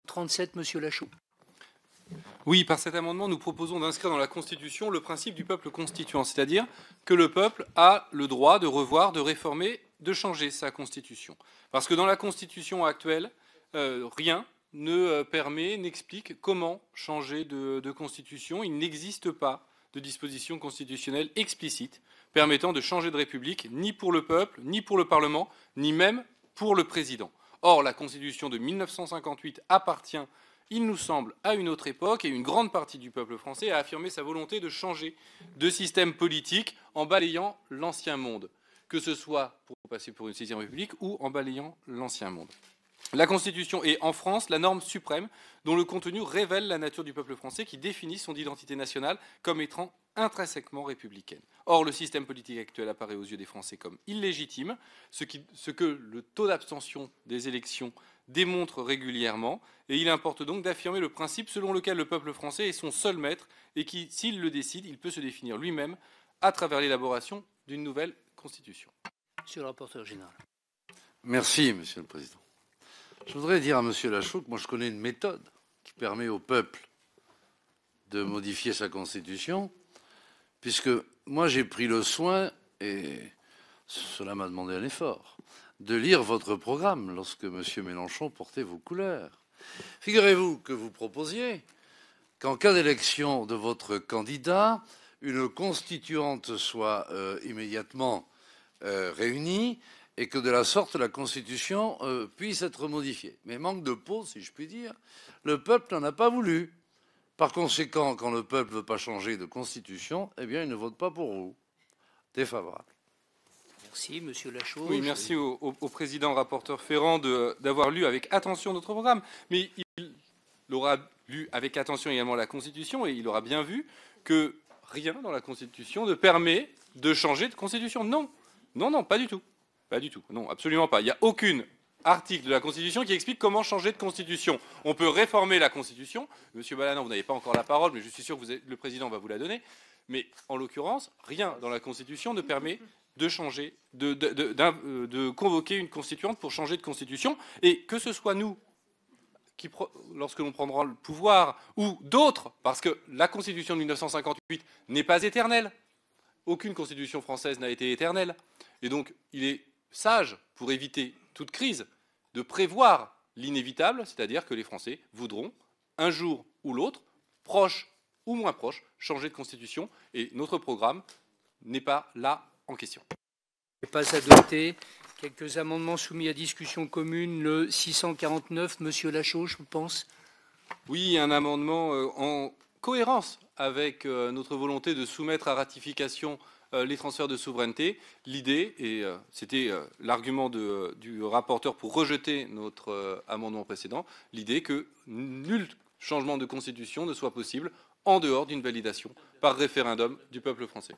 37, monsieur Lachaud. Oui, par cet amendement, nous proposons d'inscrire dans la Constitution le principe du peuple constituant, c'est-à-dire que le peuple a le droit de revoir, de réformer, de changer sa Constitution. Parce que dans la Constitution actuelle, rien ne permet, n'explique comment changer de Constitution. Il n'existe pas de disposition constitutionnelle explicite permettant de changer de République, ni pour le peuple, ni pour le Parlement, ni même pour le Président. Or, la Constitution de 1958 appartient, il nous semble, à une autre époque, et une grande partie du peuple français a affirmé sa volonté de changer de système politique en balayant l'ancien monde, que ce soit pour passer pour une 6e République ou en balayant l'ancien monde. La Constitution est, en France, la norme suprême dont le contenu révèle la nature du peuple français qui définit son identité nationale comme étant intrinsèquement républicaine. Or, le système politique actuel apparaît aux yeux des Français comme illégitime, ce que le taux d'abstention des élections démontre régulièrement, et il importe donc d'affirmer le principe selon lequel le peuple français est son seul maître et qui, s'il le décide, il peut se définir lui-même à travers l'élaboration d'une nouvelle Constitution. Monsieur le rapporteur général. Merci, Monsieur le Président. Je voudrais dire à Monsieur Lachaud que moi je connais une méthode qui permet au peuple de modifier sa Constitution, puisque moi j'ai pris le soin, et cela m'a demandé un effort, de lire votre programme lorsque M. Mélenchon portait vos couleurs. Figurez-vous que vous proposiez qu'en cas d'élection de votre candidat, une constituante soit immédiatement réunie et que de la sorte la Constitution puisse être modifiée. Mais manque de peau, si je puis dire, le peuple n'en a pas voulu. Par conséquent, quand le peuple ne veut pas changer de Constitution, eh bien il ne vote pas pour vous. Défavorable. Merci, monsieur Lachaud. Oui, merci au président rapporteur Ferrand d'avoir lu avec attention notre programme. Mais il aura lu avec attention également la Constitution et il aura bien vu que rien dans la Constitution ne permet de changer de Constitution. Non, non, non, pas du tout. Pas du tout. Non, absolument pas. Il n'y a aucun article de la Constitution qui explique comment changer de Constitution. On peut réformer la Constitution. Monsieur Balanant, vous n'avez pas encore la parole, mais je suis sûr que le président va vous la donner. Mais en l'occurrence, rien dans la Constitution ne permet de changer, de convoquer une constituante pour changer de constitution, et que ce soit nous, lorsque l'on prendra le pouvoir, ou d'autres, parce que la Constitution de 1958 n'est pas éternelle. Aucune Constitution française n'a été éternelle. Et donc, il est sage, pour éviter toute crise, de prévoir l'inévitable, c'est-à-dire que les Français voudront, un jour ou l'autre, proche ou moins proche, changer de Constitution, et notre programme n'est pas là en question. Pas adopté. Quelques amendements soumis à discussion commune. Le 649, monsieur Lachaud, je pense. Oui, un amendement en cohérence avec notre volonté de soumettre à ratification les transferts de souveraineté. L'idée, et c'était l'argument du rapporteur pour rejeter notre amendement précédent, l'idée que nul changement de constitution ne soit possible en dehors d'une validation par référendum du peuple français.